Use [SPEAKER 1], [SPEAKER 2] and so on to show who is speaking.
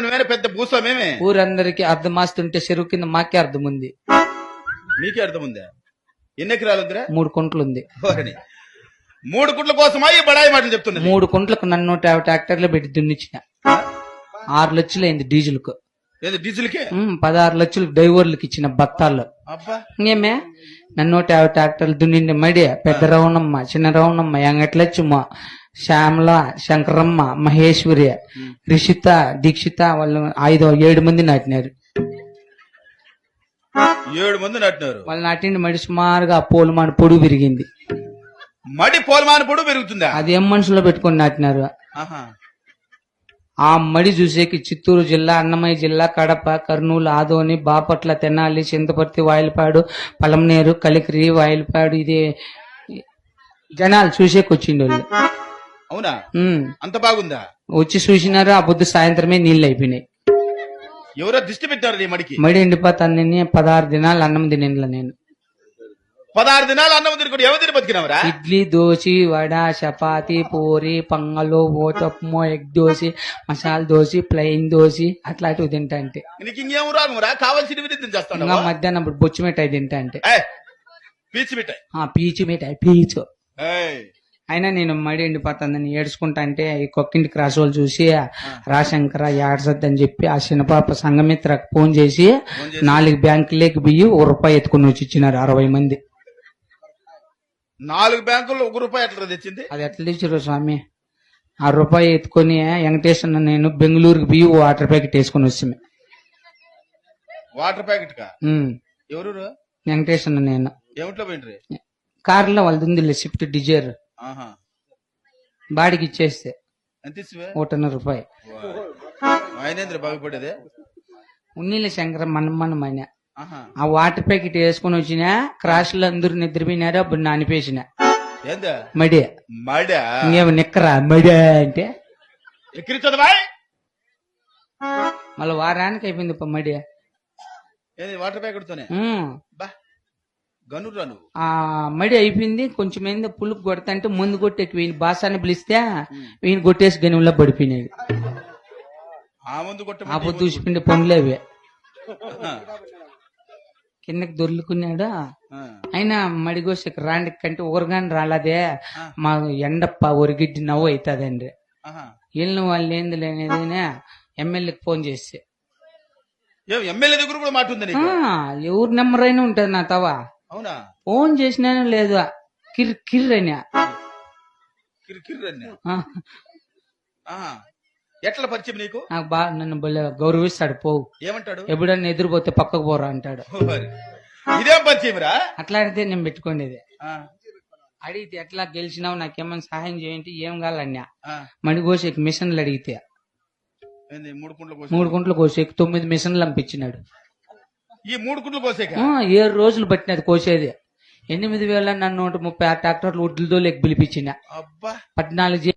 [SPEAKER 1] నువ్వేనా పెద్ద భూస్వామేమే?
[SPEAKER 2] ఊరందరికి అర్థమాస్తుంటే చెరువు కింద మాకే అర్థం ఉంది.
[SPEAKER 1] నీకే అర్థం ఉందా? ఎన్ని ఎకరాలు ఉందిరా?
[SPEAKER 2] 3 కుంటలు ఉంది.
[SPEAKER 1] 3 గుంట్ల కోసమా ఈ బడాయి మాటలు చెప్తున్నది?
[SPEAKER 2] 3 కుంటలకు నన్ను 150 ట్రాక్టర్లు పెట్టి దున్నిచ్చిన. 6 లక్షలు అయింది డీజిల్ కు.
[SPEAKER 1] ఏది డీజిల్కే?
[SPEAKER 2] 16 లక్షలు డ్రైవర్లకు ఇచ్చిన బత్తాల్లో.
[SPEAKER 1] అబ్బా,
[SPEAKER 2] ఇంకేమే నన్ను 150 ట్రాక్టర్లు దున్నిండి మడి పెద్ద రవణమ్మ, చిన్న రవణమ్మ, ఎంగట్లచ్చమ్మ, శ్యామల, శంకరమ్మ, మహేశ్వరి, రిషిత, దీక్షిత వాళ్ళు 7 మంది నాటినారు.
[SPEAKER 1] 7 మంది నాటినారు.
[SPEAKER 2] వాళ్ళు నాటిండి మడి సుమారుగా పోలుమాన పొడుగు పెరిగింది.
[SPEAKER 1] మడి పోలమాన పొడుగు పెరుగుతుందా?
[SPEAKER 2] అది ఏం మనుషులో పెట్టుకొని నాటినారు.
[SPEAKER 1] ఆహా.
[SPEAKER 2] ఆ మడి చూసేకి చిత్తూరు జిల్లా, అన్నమయ్య జిల్లా, కడప, కర్నూలు, ఆదోని, బాపట్ల, తెనాలి, చింతపర్తి, వాయిలపాడు, పలమనేరు, కలికిరి, వాయిలపాడు ఇది జనాలు చూసేకి వచ్చిండు వాళ్ళు.
[SPEAKER 1] అవునా? అంత బాగుందా?
[SPEAKER 2] వచ్చి చూసినారు. ఆ పొద్దు సాయంత్రమే నీళ్లు అయిపోయినాయి.
[SPEAKER 1] ఎవరో దిష్టి పెట్టారు నీ మడికి?
[SPEAKER 2] మడి ఎండిపోతాను. 16 దినాలు అన్నం తినేలా నేను.
[SPEAKER 1] 16 దినాలు అన్నం తిరుగుడు ఎవరు తిని బతికినవరా?
[SPEAKER 2] ఇడ్లీ, దోశ, వడ, చపాతి, పూరి, పొంగలు, ఓతప్పము, ఎగ్ దోశ, మసాలా దోశ, ప్లెయిన్ దోశ అట్లాంటివి తింటా అంటే.
[SPEAKER 1] నీకు ఇంకేం రాగురా? కావాల్సినవి తించేస్తాను.
[SPEAKER 2] ఇంకా మధ్యాహ్నం బొచ్చు మిఠాయి తింటా అంటే.
[SPEAKER 1] పీచు మిఠాయి.
[SPEAKER 2] పీచు మిఠాయి పీచు.
[SPEAKER 1] ఏయ్,
[SPEAKER 2] అయినా నేను మడి ఎండిపోతుందని ఏడ్చుకుంటా అంటే ఈ కొక్కింటి క్రాస్ వాళ్ళు చూసి రాశంకర ఏడ్సద్దని చెప్పి ఆ చిన్నపాప సంఘమిత్రకు ఫోన్ చేసి 4 బ్యాంకులేకి బియ్యి ₹1 ఎత్తుకుని వచ్చి ఇచ్చినారు 60 మంది.
[SPEAKER 1] 4 బ్యాంకుల్లో ₹1 ఎట్లా తెచ్చింది?
[SPEAKER 2] అది ఎట్లా తెచ్చారు స్వామి? ₹1 ఎత్తుకొని వెంకటేశ్వర నేను బెంగళూరుకి బియ్యి వాటర్ ప్యాకెట్ వేసుకుని వస్తామే.
[SPEAKER 1] వాటర్ ప్యాకెట్ కా? ఎవరు?
[SPEAKER 2] వెంకటేశ్వర నేను.
[SPEAKER 1] ఏమిట్లో పోయిండ్రి?
[SPEAKER 2] కార్లో వాళ్ళది ఉంది స్విఫ్ట్ డిజైర్. బాడికి ఇచ్చేస్తే
[SPEAKER 1] ఎంత ఇచ్చివే?
[SPEAKER 2] ₹1.5.
[SPEAKER 1] ఆయనేంద్ర బాగుపడేదే?
[SPEAKER 2] ఉన్నీళ్ళ శంకర మనమన్న ఆ వాటర్ ప్యాకెట్ వేసుకుని వచ్చిన క్రాష్ లో అందరూ నిద్రపోయినారు. అప్పుడు నానిపేసిన మడి ఇంకేమో నిక్కరా మడి అంటే
[SPEAKER 1] ఎక్కిరించదు.
[SPEAKER 2] మళ్ళీ వారానికి అయిపోయింది మడి.
[SPEAKER 1] వాటర్ ప్యాకెట్ తోనే
[SPEAKER 2] ఆ మడి అయిపోయింది. కొంచెం ఏందో పులుపు కొడతా అంటే ముందు కొట్టేకి వీని బాసాన్ని పిలిస్తే వీని కొట్టేసి గనిలో పడిపోయినాడు. ఆ పొద్దు చూసిపోయింది పనులేవి. కిందకి దొర్లుకున్నాడు. అయినా మడిగోసకి రాండి కంటే ఊరగాని రాలేదే మా ఎండప్ప ఒరిగిడ్డి నవ్వు అవుతుందండి. వెళ్ళిన వాళ్ళు ఏంది లేనిది ఎమ్మెల్యేకి ఫోన్ చేస్తే
[SPEAKER 1] ఎమ్మెల్యే దగ్గర కూడా మాట ఉంది.
[SPEAKER 2] ఎవరు నెంబర్ అయినా ఉంటది నా తవా.
[SPEAKER 1] అవునా?
[SPEAKER 2] ఫోన్ చేసినాను లేదు కిర్రని
[SPEAKER 1] ఎట్లా పరిచయం నీకు?
[SPEAKER 2] నాకు బాగా నన్ను గౌరవిస్తాడు. పోవు
[SPEAKER 1] ఏమంటాడు?
[SPEAKER 2] ఎప్పుడన్నా ఎదురుపోతే పక్కకు పోరా అంటాడు.
[SPEAKER 1] ఇదేం పరిచయం రా?
[SPEAKER 2] అట్లాంటిదే నేను పెట్టుకునేది. అడిగితే ఎట్లా గెలిచినావు నాకేమన్నా సహాయం చేయండి ఏం కావాలన్నా మణిగోసేకి మిషన్లు అడిగితే 3 కుంటలు కోసేకి 9 మిషన్లు పంపించినాడు.
[SPEAKER 1] ఈ 3 కుంటలు కోసేకి
[SPEAKER 2] 7 రోజులు పట్టినది కోసేది. 8,000 నన్ను 136 ట్రాక్టర్లు ఒడ్లతో లెక్క పిలిపించిన 14